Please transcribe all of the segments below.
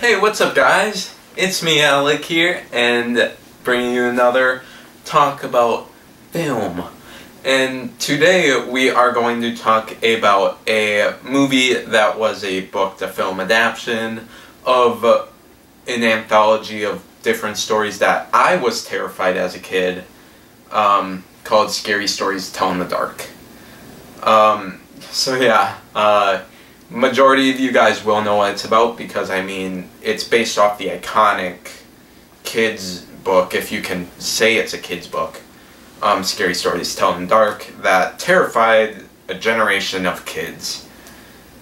Hey, what's up guys? It's me, Alec here, and bringing you another talk about film. And today we are going to talk about a movie that was a book-to-film adaptation of an anthology of different stories that I was terrified as a kid, called Scary Stories to Tell in the Dark. Majority of you guys will know what it's about because, I mean, it's based off the iconic kids book, if you can say it's a kids book, Scary Stories to Tell in the Dark, that terrified a generation of kids.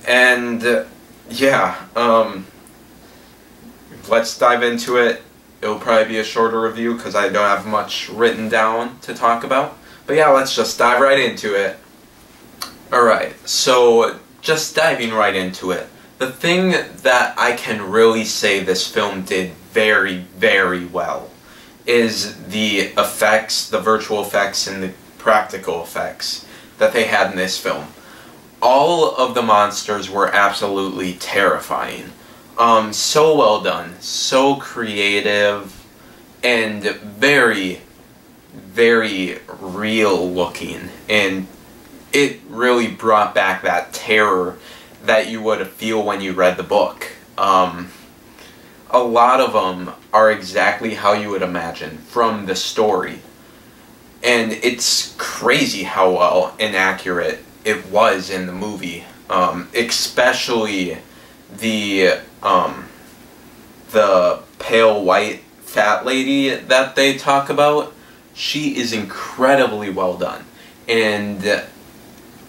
And, let's dive into it. It'll probably be a shorter review because I don't have much written down to talk about. But yeah, let's just dive right into it. Alright, so just diving right into it. The thing that I can really say this film did very, very well is the effects, the virtual effects and the practical effects that they had in this film. All of the monsters were absolutely terrifying. So well done, so creative, and very, very real looking, and it really brought back that terror that you would feel when you read the book. A lot of them are exactly how you would imagine from the story, and it's crazy how well and accurate it was in the movie, especially the pale white fat lady that they talk about. She is incredibly well done, and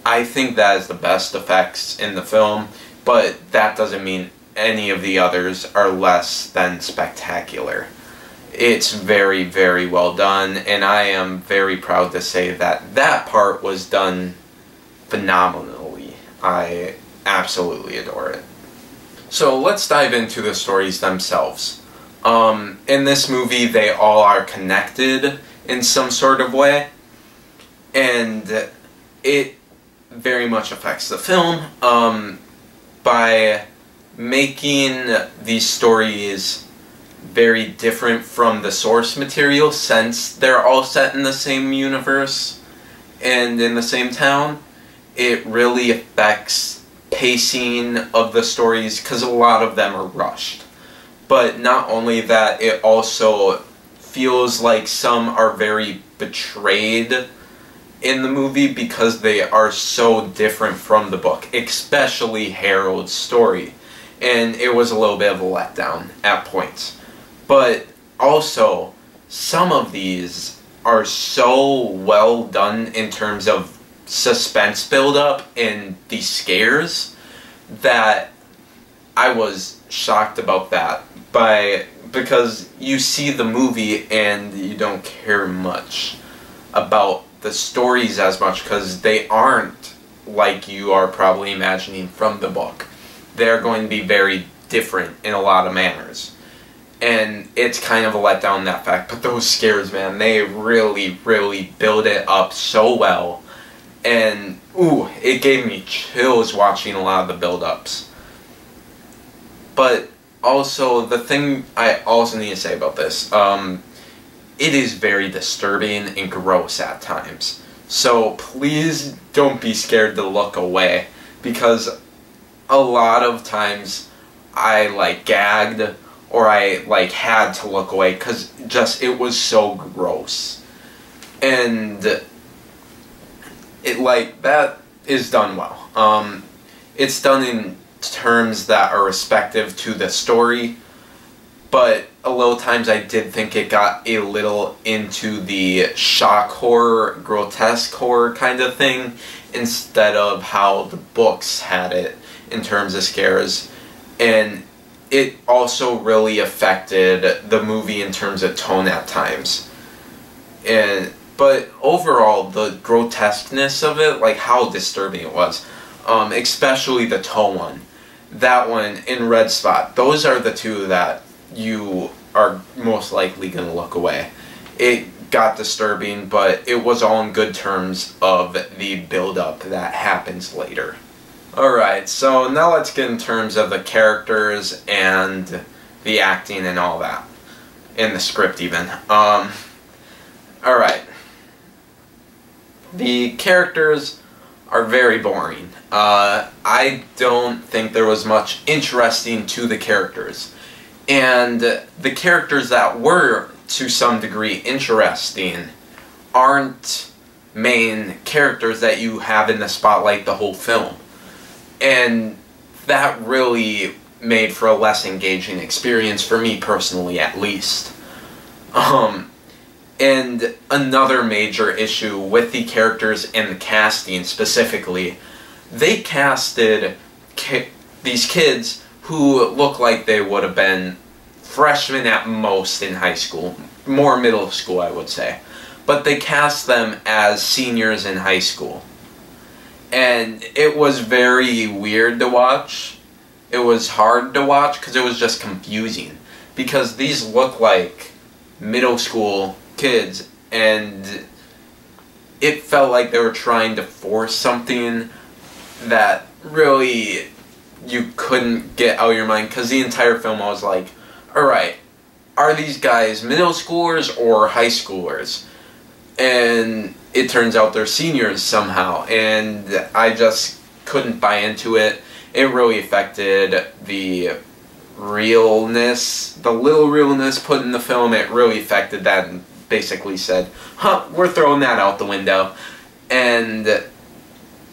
I think that is the best effects in the film, but that doesn't mean any of the others are less than spectacular. It's very, very well done, and I am very proud to say that that part was done phenomenally. I absolutely adore it. So let's dive into the stories themselves. In this movie, they all are connected in some sort of way, and it very much affects the film by making these stories very different from the source material, since they're all set in the same universe and in the same town. It really affects pacing of the stories because a lot of them are rushed. But not only that, it also feels like some are very betrayed in the movie because they are so different from the book, especially Harold's story. And it was a little bit of a letdown at points. But also, some of these are so well done in terms of suspense build-up and the scares that I was shocked about that. Because you see the movie and you don't care much about the stories as much because they aren't like you are probably imagining from the book. They're going to be very different in a lot of manners. And it's kind of a letdown in that fact. But those scares, man, they really, really build it up so well. And, ooh, it gave me chills watching a lot of the build-ups. But also, the thing I also need to say about this, it is very disturbing and gross at times. So please don't be scared to look away, because a lot of times I gagged or I had to look away because it was so gross. And it that is done well. It's done in terms that are respective to the story, but a little times I did think it got a little into the shock horror, grotesque horror kind of thing, instead of how the books had it in terms of scares. And it also really affected the movie in terms of tone at times. But overall, the grotesqueness of it, how disturbing it was, especially the toe one, that one, and Red Spot, those are the two that you are most likely going to look away. It got disturbing, but it was all in good terms of the build-up that happens later. Alright, so now let's get in terms of the characters and the acting and all that. In the script even. Alright. The characters are very boring. I don't think there was much interesting to the characters. And the characters that were, to some degree, interesting aren't main characters that you have in the spotlight the whole film. And that really made for a less engaging experience for me personally, at least. And another major issue with the characters and the casting specifically, they casted these kids who look like they would have been freshmen at most in high school, more middle school I would say, but they cast them as seniors in high school. And it was very weird to watch. It was hard to watch because it was just confusing. Because these look like middle school kids, and it felt like they were trying to force something that really you couldn't get out of your mind. Because the entire film I was like, alright, are these guys middle schoolers or high schoolers? And it turns out they're seniors somehow, and I just couldn't buy into it. It really affected the realness, the little realness put in the film. It really affected that and basically said, huh, we're throwing that out the window. And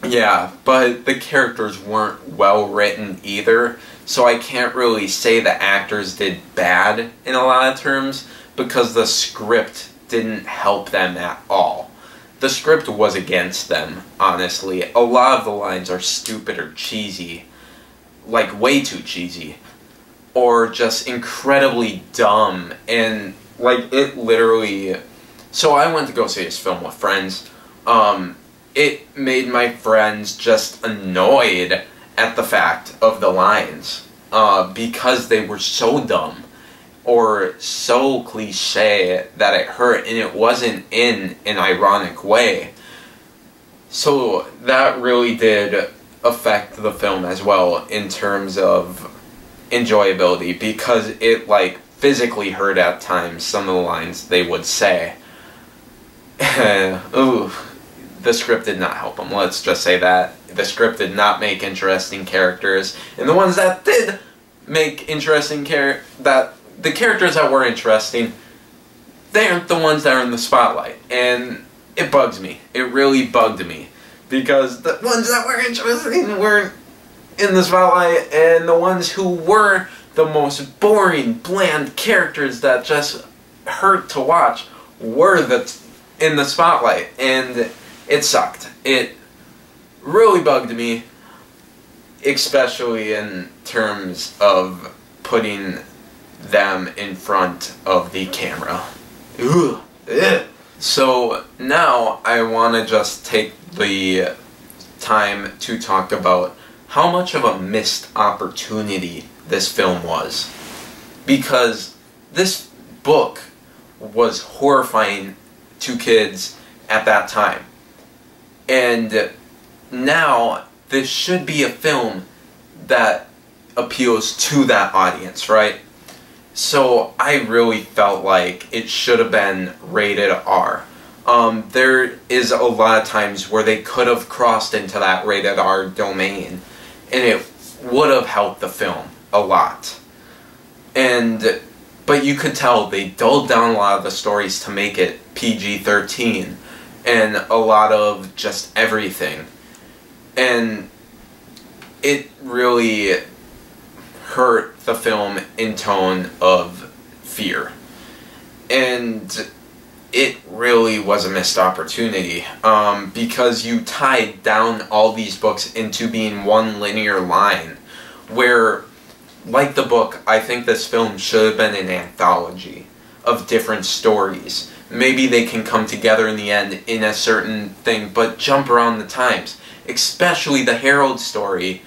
yeah, but the characters weren't well written either, so I can't really say the actors did bad in a lot of terms, because the script didn't help them at all. The script was against them, honestly. A lot of the lines are stupid or cheesy, like way too cheesy, or just incredibly dumb, and like it literally... So I went to go see this film with friends. It made my friends just annoyed at the fact of the lines, because they were so dumb or so cliche that it hurt, and it wasn't in an ironic way. So that really did affect the film as well in terms of enjoyability, because it like physically hurt at times some of the lines they would say. Ooh, the script did not help them, let's just say that. The script did not make interesting characters, and the ones that did make interesting the characters that were interesting, they aren't the ones that are in the spotlight. And it bugs me. It really bugged me. Because the ones that were interesting weren't in the spotlight, and the ones who were the most boring, bland characters that just hurt to watch were in the spotlight. And it sucked. It really bugged me, especially in terms of putting them in front of the camera. Ugh. Ugh. So now I want to just take the time to talk about how much of a missed opportunity this film was. Because this book was horrifying to kids at that time. And now this should be a film that appeals to that audience, right? So I really felt like it should have been rated R. There is a lot of times where they could have crossed into that rated R domain, and it would have helped the film a lot. But you could tell they dulled down a lot of the stories to make it PG-13, and a lot of just everything. And it really hurt the film in tone of fear. And it really was a missed opportunity, because you tied down all these books into being one linear line, where, like the book, I think this film should have been an anthology of different stories. Maybe they can come together in the end in a certain thing, but jump around the times. Especially the Harold story.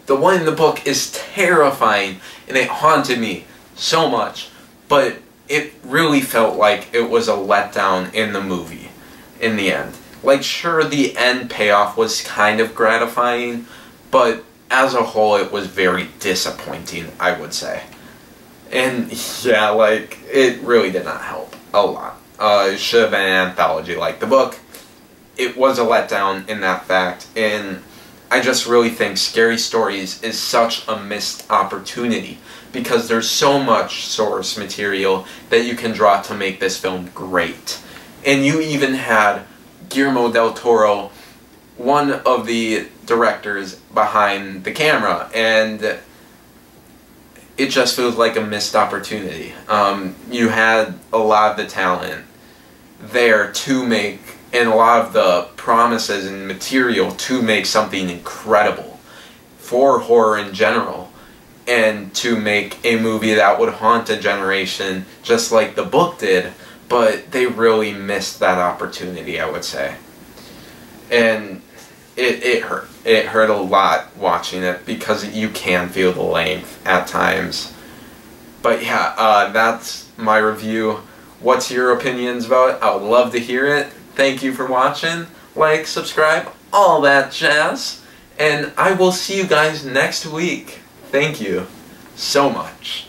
The one in the book is terrifying, and it haunted me so much, but it really felt like it was a letdown in the movie, in the end. Like, sure, the end payoff was kind of gratifying, but as a whole it was very disappointing, I would say. And yeah, like, it really did not help a lot. It should have been an anthology like the book. It was a letdown in that fact, and I just really think Scary Stories is such a missed opportunity because there's so much source material that you can draw to make this film great. And you even had Guillermo del Toro, one of the directors behind the camera, and it just feels like a missed opportunity. You had a lot of the talent there to make, and a lot of the promises and material to make something incredible for horror in general, and to make a movie that would haunt a generation just like the book did, but they really missed that opportunity, I would say. And it hurt. It hurt a lot watching it because you can feel the length at times. But yeah, that's my review. What's your opinions about it? I would love to hear it. Thank you for watching. Like, subscribe, all that jazz. And I will see you guys next week. Thank you so much.